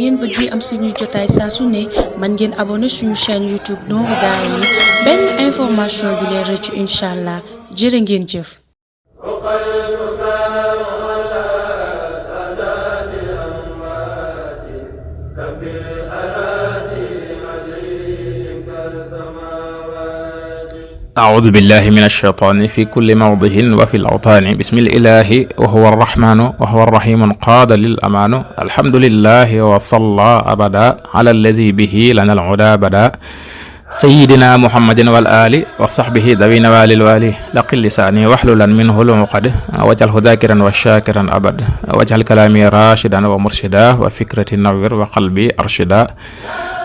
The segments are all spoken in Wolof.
ngeen bëgg am suñu jotaay saa su ne man ngeen abonné suñu chaîne YouTube Nourou Darayni benn information du leen rëcc inshallah jërë ngeen jëf. أعوذ بالله من الشيطان في كل موضع وفي الأوطان بسم الإله وهو الرحمن وهو الرحيم قاد للأمان الحمد لله وصلى أبدا على الذي به لنا العدا بدا سيدنا محمد والآل وصحبه ذوي نوال الوالي لقل لساني واحللا منه العقد واجعله ذاكرا وشاكرا أبد واجعل كلامي راشدا ومرشدا وفكرتي نور وقلبي أرشدا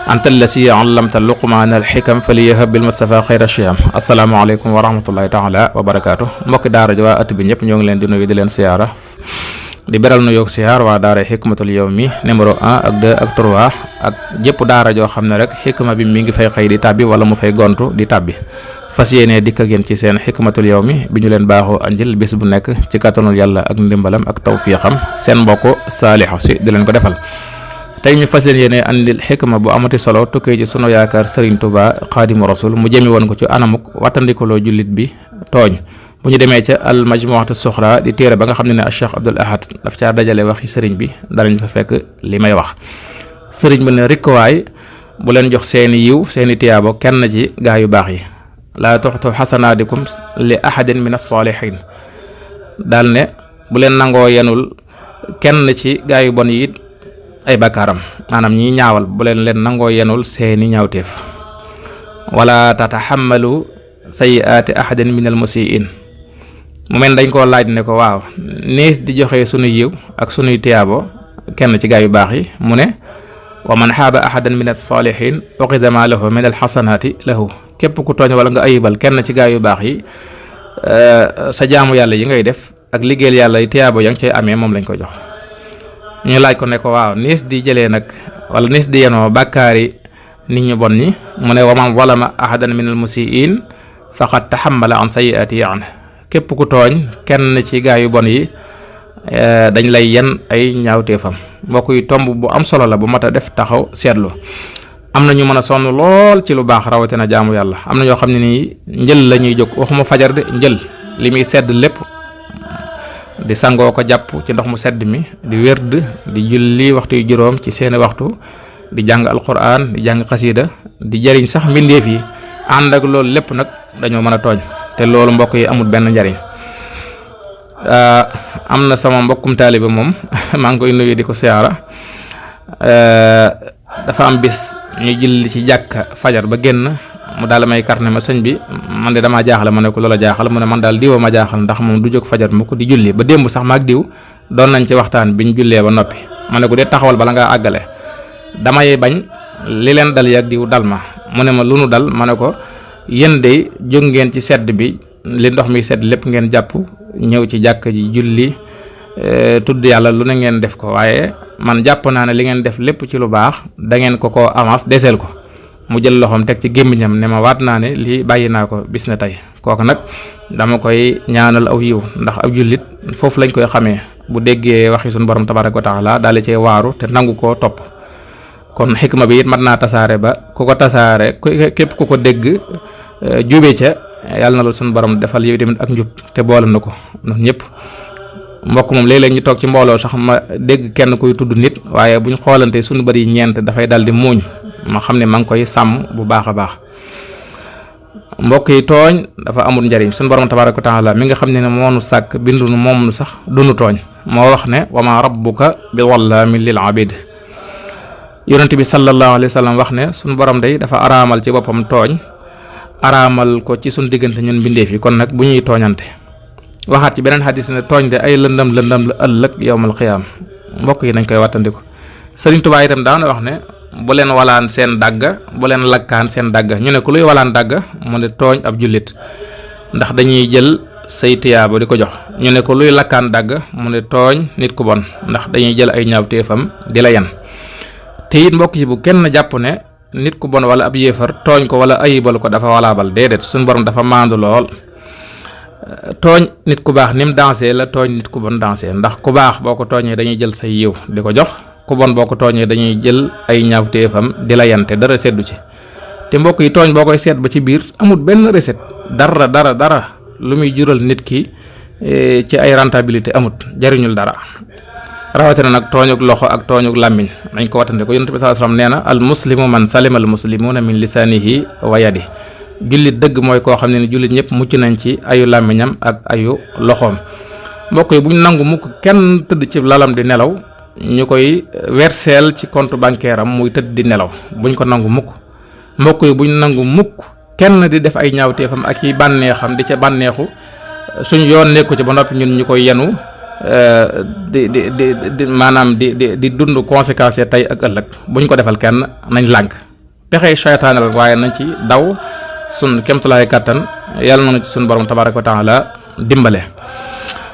anta allasi allamta luqmaana alxikam faliyahab bil mustafa xayra shiyam asalaamaaleykum wa rahmatullahi taala wa barakaatu mbokki daara ji waa at bi ñëpp ñoo ngi leen di nuyu di leen siyaara di beral nu yoog siyaar waa daara xikmatul yawmi numéro 1 ak 2 ak 3 ak jëpp daara joo xam ne rek xikma bi mi ngi fay xëy di tàbbi wala mu fay gontu di tàbbi fas yéene dikk ak yéen ci seen xikmatul yawmi bi ñu leen baaxoo anjil bis bu nekk ci kàttanul yàlla ak ndimbalam ak tawfiixam seen mbokk Saliou Sy di leen ko defal tey ñu fas yéene andil xikma bu amati solo tukkee ci sunu yaakaar Serigne Touba Xaadimu Rasul mu jëmi woon ko ci anamuk wattandikoloo jullit bi tooñ bu ñu demee ca al majmuatu suxra di téere ba nga xam ne Cheikh Abdoul Ahad daf caa dajale waxi sëriñ bi danañ fa fekk li may wax sëriñ bi ne rikkuwaay bu leen jox seeni yiw seeni tiyaabo kenn ci gaa yu baax yi laa tuxtu xasanaadikum li ahadin min as-saalihin daal ne bu leen nangoo yenul kenn ci gaa yu bon yi ay bakkaaram maanaam ñi ñaawal bu leen nangoo yenul seeni ñaawteef wala tataxammalu sayiaati ahadin min al musiin mu mel dañ koo laaj ne ko waaw nees di joxe sunu yiw ak sunuy tiyaabo kenn ci gaa yu baax yi mu ne wa man xaaba ahadan min as-saalihin uqida ma lahu min alxasanaati lahu képp ku tooñ wala nga ayibal kenn ci gaa yu baax yi sa jaamu yàlla yi ngay def ak liggéeyal yàlla yi tiyaabo ya nga cay amee moom lañ ko jox ñu laaj ko ne ko waaw niis di jëlee nag wala niis di yenoo bàkkaari nit ñu bon ñi mu ne waman zalama ahadan min al musiin faqad tahammala an sayiati an képp ku tooñ kenn ci gaa yu bon yi dañ lay yen ay ñaawteefam mbokk yi tomb bu am solo la bu mat a def taxaw seetlu am na ñu mën a sonn lool ci lu baax rawatina jaamu yàlla am na ñoo xam ne nii njël la ñuy jóg waxuma fajar de njël li muy sedd lépp di sangoo ko jàpp ci ndox mu sedd mi di wérd di julli waxtu yu juróom ci seeni waxtu di jàng alquran di jàng xasida di jariñ sax mbindeef yi ànd ak loolu lépp nag dañoo mën a tooñ te loolu mbokk yi amul benn njariñ am na sama mbokkum taalibe moom maa ngi koy nuyu di ko siyaara dafa am bis ñu julli ci jàkka fajar ba génn mu daal may karne ma sëñ bi man de damaa jaaxle ma ne ko loola jaaxal mu ne man daal diwa ma jaaxal ndax moom du jóg fajar mu ko di julli ba démb sax maag diw doon nañ ci waxtaan biñ jullee ba noppi ma ne ko dee taxawal bala ngaa àggale damay bañ li leen dal yag diw dal ma mu ne ma lu nu dal ma ne ko yéen de jóg ngeen ci sedd bi li ndox mi sedd lépp ngeen jàpp ñëw ci jàkk ji julli tudd yàlla lu ne ngeen def ko waaye man jàpp naa ne li ngeen def lépp ci lu baax da ngeen ko avance deseel ko mu jël loxoom teg ci gémmiñam ne ma waat naa ne lii bàyyi naa ko bis na tey kooku nag dama koy ñaanal aw yiw ndax ab jullit foofu lañ koy xamee bu déggee waxi suñu borom tabaraka wa taala daal di cee waaru te nangu koo topp kon xikma bi it mat naa tasaare ba ku ko tasaare képp ku ko dégg jube ca yàlla na la suñu borom defal yow tamit ak njub te boole na ko noonu ñëpp mbokk moom léeg-léeg ñu toog ci mbooloo sax ma dégg kenn kuy tudd nit waaye buñ xoolante suñu bëri ñeent dafay dal di muuñ ma xam ne maa ngi koy sàmm bu baax a baax mbokk yi tooñ dafa amul njariñ suñu borom tabaraka wa taala mi nga xam ne moonu sàkk bindunu moom sax dunu tooñ moo wax ne wa ma rabbuka bi wallaamin lil abid yonent bi sallallahu alayhi wa sallam wax ne suñu borom day dafa araamal ci boppam tooñ araamal ko ci suñu diggante ñun mbindeef yi kon nag bu ñuy tooñante waxaat ci beneen xadis ne tooñ de ay lëndam la ëllëg yawmal qiyaam mbokk yi nañ koy wattandiku Sëriñ Tuubaa itam daana wax ne bu leen walaan seen dàgga bu leen lakkaan seen dàgga ñu ne ku luy walaan dàgga mu ne tooñ ab jullit ndax dañuy jël say tiyaaba di ko jox ñu ne ko luy lakkaan dàgga mu ne tooñ nit ku bon ndax dañuy jël ay ñaawteefam di la yan te it mbokk yi bu kenn jàpp ne nit ku bon wala ab yéefar tooñ ko wala ayibal ko dafa walaabal déedéet suñu borom dafa maandu lool tooñ nit ku baax ni mu dansé la tooñ nit ku bon dansé ndax ku baax boo ko tooñee dañuy jël say yiw di ko jox ku bon boo ko tooñee dañuy jël ay ñaawteefam di la yante dara seddu ci te mbokk yi tooñ boo koy seet ba ci biir amul benn recette dara lu muy jural nit ki ci ay rentabilité amut jariñul dara rawatina nag tooñug loxo ak tooñug làmmiñ nañ ko wattande ko yonent bi sallallahu alayhi wasallam nee na al muslimu man salima al muslimuna min lisaanihi wa yadi jullit dëgg mooy koo xam ne ni jullit ñëpp mucc nañ ci ayu làmmiñam ak ayu loxoom. mbokk yi buñ nangu mukk kenn tëdd ci lalam di nelaw ñu koy verseel ci compte bancaire am muy tëdd di nelaw buñ ko nangu mukk. mbokk yi buñ nangu mukk kenn di def ay ñaawteefam ak yi bànneexam di ca bànneexu suñ yoon nekku ci ba noppi ñun ñu koy yenu di maanaam di dund conséquences yi tey ak ëllëg buñ ko defal kenn nañ lànk pexey seytaane la waaye nañ ci daw sun kemtulaay kàttan yàlla nañu ci sun borom tabaaraka wa taala dimbale.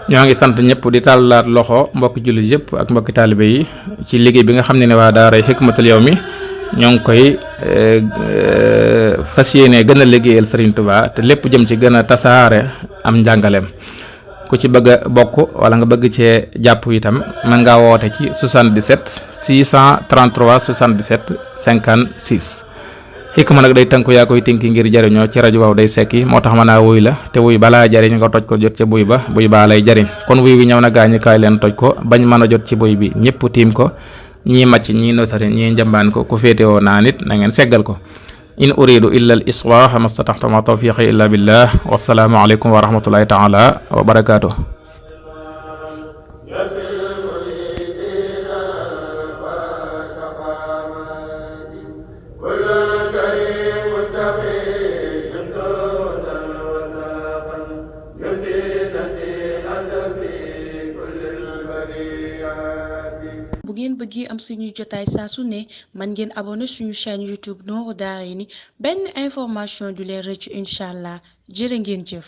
ñoo ngi sant ñëpp di tàllaat loxo mbokki jullit yëpp ak mbokki taalibe yi ci liggéey bi nga xam ne waa daaray Hikmatul Yawmi ñoo ngi koy fas yéene gën a liggéeyal Serigne Touba te lépp jëm ci gën a tasaare am njàngaleem ku ci bëgg a bokk wala nga bëgg cee jàpp itam mën ngaa woote ci 77 633 77 56. Hikma nag day tënku yaa koy tinki ngir jariñoo ci rajo waaw day sekki moo tax mën naa wuy la te wuy balaa jariñ nga toj ko jot ca buy baa lay jariñ kon wuy wi ñëw na gaañu kaay leen toj ko bañ mën a jot ci buy bi ñëpp tiim ko ñii màcc ñii notari ñii njambaan ko ku féetewoo naa nit na ngeen seggal ko in uridu illa al islaaha mastataxta ma tawfiqi illa billah wassalaamu aleykum wa rahmatullahi taala wa barakaatuh. bu ngeen bëggee am suñuy jotaay saa su ne man ngeen abonné suñu chaîne YouTube Nourou Darayni benn information du leen rëcc incha allah jërë ngeen jëf.